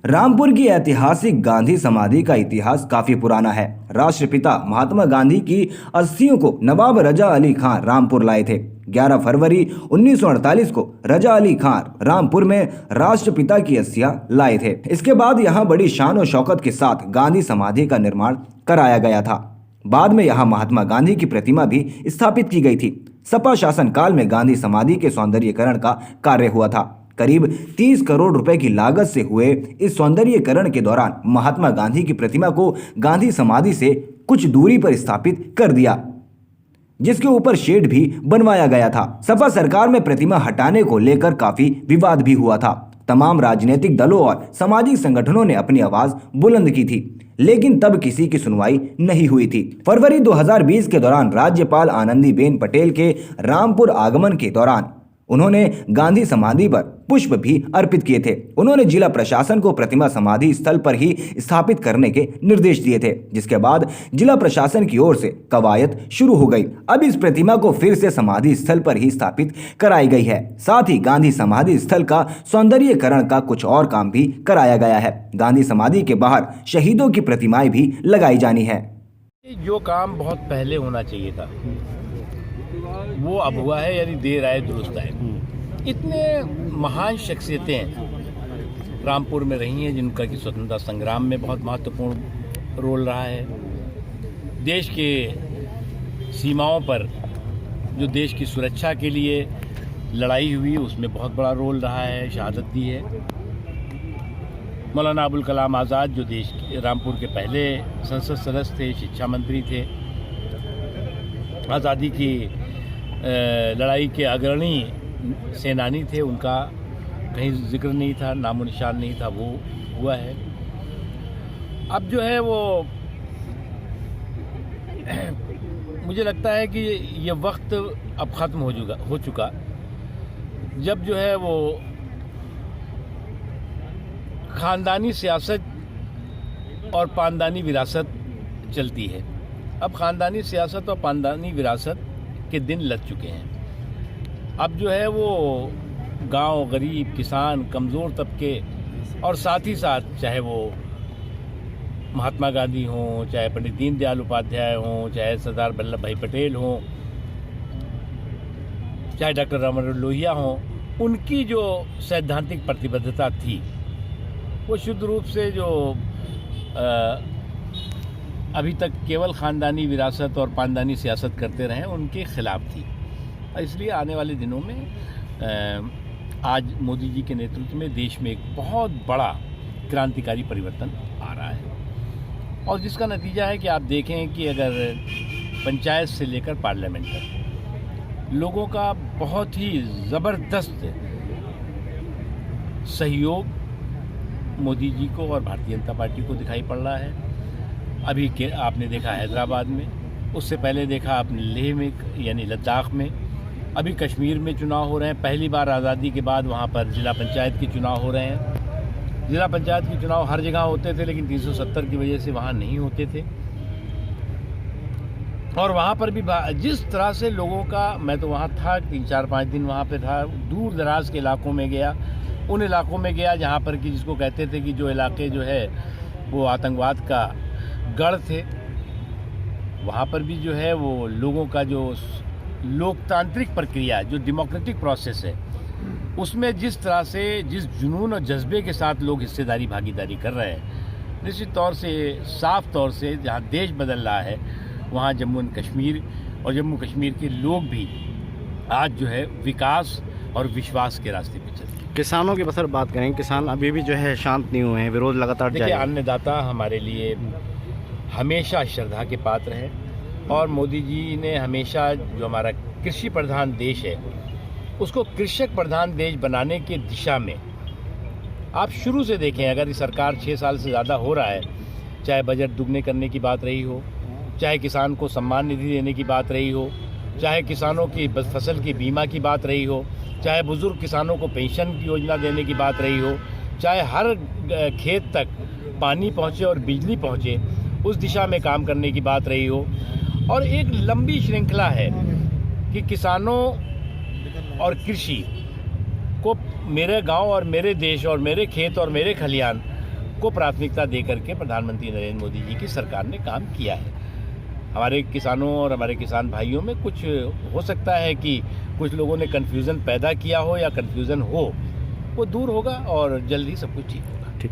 रामपुर की ऐतिहासिक गांधी समाधि का इतिहास काफी पुराना है। राष्ट्रपिता महात्मा गांधी की अस्थियों को नवाब रजा अली खान रामपुर लाए थे। 11 फरवरी 1948 को रजा अली खान रामपुर में राष्ट्रपिता की अस्थियां लाए थे। इसके बाद यहां बड़ी शान और शौकत के साथ गांधी समाधि का निर्माण कराया गया था। बाद में यहां महात्मा गांधी की प्रतिमा भी स्थापित की गई थी। सपा शासन काल में गांधी समाधि के सौंदर्यीकरण का कार्य हुआ था। करीब 30 करोड़ रुपए की लागत से हुए इस सौंदर्यीकरण के दौरान महात्मा गांधी की प्रतिमा को गांधी समाधि से कुछ दूरी पर स्थापित कर दिया, जिसके ऊपर शेड भी बनवाया गया था। सपा सरकार में प्रतिमा हटाने को लेकर काफी विवाद भी हुआ था। तमाम राजनीतिक दलों और सामाजिक संगठनों ने अपनी आवाज बुलंद की थी, लेकिन तब किसी की सुनवाई नहीं हुई थी। फरवरी 2020 के दौरान राज्यपाल आनंदीबेन पटेल के रामपुर आगमन के दौरान उन्होंने गांधी समाधि पर पुष्प भी अर्पित किए थे। उन्होंने जिला प्रशासन को प्रतिमा समाधि स्थल पर ही स्थापित करने के निर्देश दिए थे, जिसके बाद जिला प्रशासन की ओर से कवायद शुरू हो गई। अब इस प्रतिमा को फिर से समाधि स्थल पर ही स्थापित कराई गई है। साथ ही गांधी समाधि स्थल का सौंदर्यीकरण का कुछ और काम भी कराया गया है। गांधी समाधि के बाहर शहीदों की प्रतिमाएं भी लगाई जानी है। जो काम बहुत पहले होना चाहिए था वो अब हुआ है, यानी देर आए दुरुस्त आए। इतने महान शख्सियतें रामपुर में रही हैं जिनका कि स्वतंत्रता संग्राम में बहुत महत्वपूर्ण रोल रहा है। देश के सीमाओं पर जो देश की सुरक्षा के लिए लड़ाई हुई उसमें बहुत बड़ा रोल रहा है, शहादत दी है। मौलाना अबुल कलाम आज़ाद जो देश के रामपुर के पहले संसद सदस्य थे, शिक्षा मंत्री थे, आज़ादी की लड़ाई के अग्रणी सेनानी थे, उनका कहीं जिक्र नहीं था, नामो निशान नहीं था, वो हुआ है। अब जो है वो मुझे लगता है कि ये वक्त अब ख़त्म हो चुका जब जो है वो ख़ानदानी सियासत और पानदानी विरासत चलती है। अब ख़ानदानी सियासत और पानदानी विरासत के दिन लग चुके हैं। अब जो है वो गांव, गरीब, किसान, कमज़ोर तबके और साथ ही साथ चाहे वो महात्मा गांधी हों, चाहे पंडित दीनदयाल उपाध्याय हों, चाहे सरदार वल्लभ भाई पटेल हों, चाहे डॉक्टर राममनोहर लोहिया हों, उनकी जो सैद्धांतिक प्रतिबद्धता थी वो शुद्ध रूप से जो अभी तक केवल ख़ानदानी विरासत और पानदानी सियासत करते रहे उनके खिलाफ थी। इसलिए आने वाले दिनों में आज मोदी जी के नेतृत्व में देश में एक बहुत बड़ा क्रांतिकारी परिवर्तन आ रहा है, और जिसका नतीजा है कि आप देखें कि अगर पंचायत से लेकर पार्लियामेंट तक लोगों का बहुत ही ज़बरदस्त सहयोग मोदी जी को और भारतीय जनता पार्टी को दिखाई पड़ रहा है। अभी के आपने देखा हैदराबाद में, उससे पहले देखा आपने लेह में यानी लद्दाख में, अभी कश्मीर में चुनाव हो रहे हैं। पहली बार आज़ादी के बाद वहाँ पर जिला पंचायत के चुनाव हो रहे हैं। जिला पंचायत के चुनाव हर जगह होते थे, लेकिन 370 की वजह से वहाँ नहीं होते थे। और वहाँ पर भी जिस तरह से लोगों का, मैं तो वहाँ था 3-4-5 दिन वहाँ पे था, दूर दराज के इलाकों में गया, उन इलाकों में गया जहाँ पर कि जिसको कहते थे कि जो इलाके जो है वो आतंकवाद का गढ़ थे, वहाँ पर भी जो है वो लोगों का जो लोकतांत्रिक प्रक्रिया, जो डेमोक्रेटिक प्रोसेस है, उसमें जिस तरह से, जिस जुनून और जज्बे के साथ लोग हिस्सेदारी भागीदारी कर रहे हैं, निश्चित तौर से, साफ तौर से जहाँ देश बदल रहा है वहाँ जम्मू एंड कश्मीर और जम्मू कश्मीर के लोग भी आज जो है विकास और विश्वास के रास्ते पे चलते हैं। किसानों की बसर बात करें, किसान अभी भी जो है शांत नहीं हुए हैं, विरोध लगातार जारी है। अन्नदाता हमारे लिए हमेशा श्रद्धा के पात्र है, और मोदी जी ने हमेशा जो हमारा कृषि प्रधान देश है उसको कृषक प्रधान देश बनाने की दिशा में, आप शुरू से देखें, अगर ये सरकार 6 साल से ज़्यादा हो रहा है, चाहे बजट दुगने करने की बात रही हो, चाहे किसान को सम्मान निधि देने की बात रही हो, चाहे किसानों की फसल की बीमा की बात रही हो, चाहे बुज़ुर्ग किसानों को पेंशन की योजना देने की बात रही हो, चाहे हर खेत तक पानी पहुँचे और बिजली पहुँचे, उस दिशा में काम करने की बात रही हो। और एक लंबी श्रृंखला है कि किसानों और कृषि को मेरे गांव और मेरे देश और मेरे खेत और मेरे खलियान को प्राथमिकता दे करके प्रधानमंत्री नरेंद्र मोदी जी की सरकार ने काम किया है। हमारे किसानों और हमारे किसान भाइयों में कुछ हो सकता है कि कुछ लोगों ने कन्फ्यूज़न पैदा किया हो या कन्फ्यूज़न हो, वो दूर होगा और जल्द ही सब कुछ ठीक होगा। ठीक।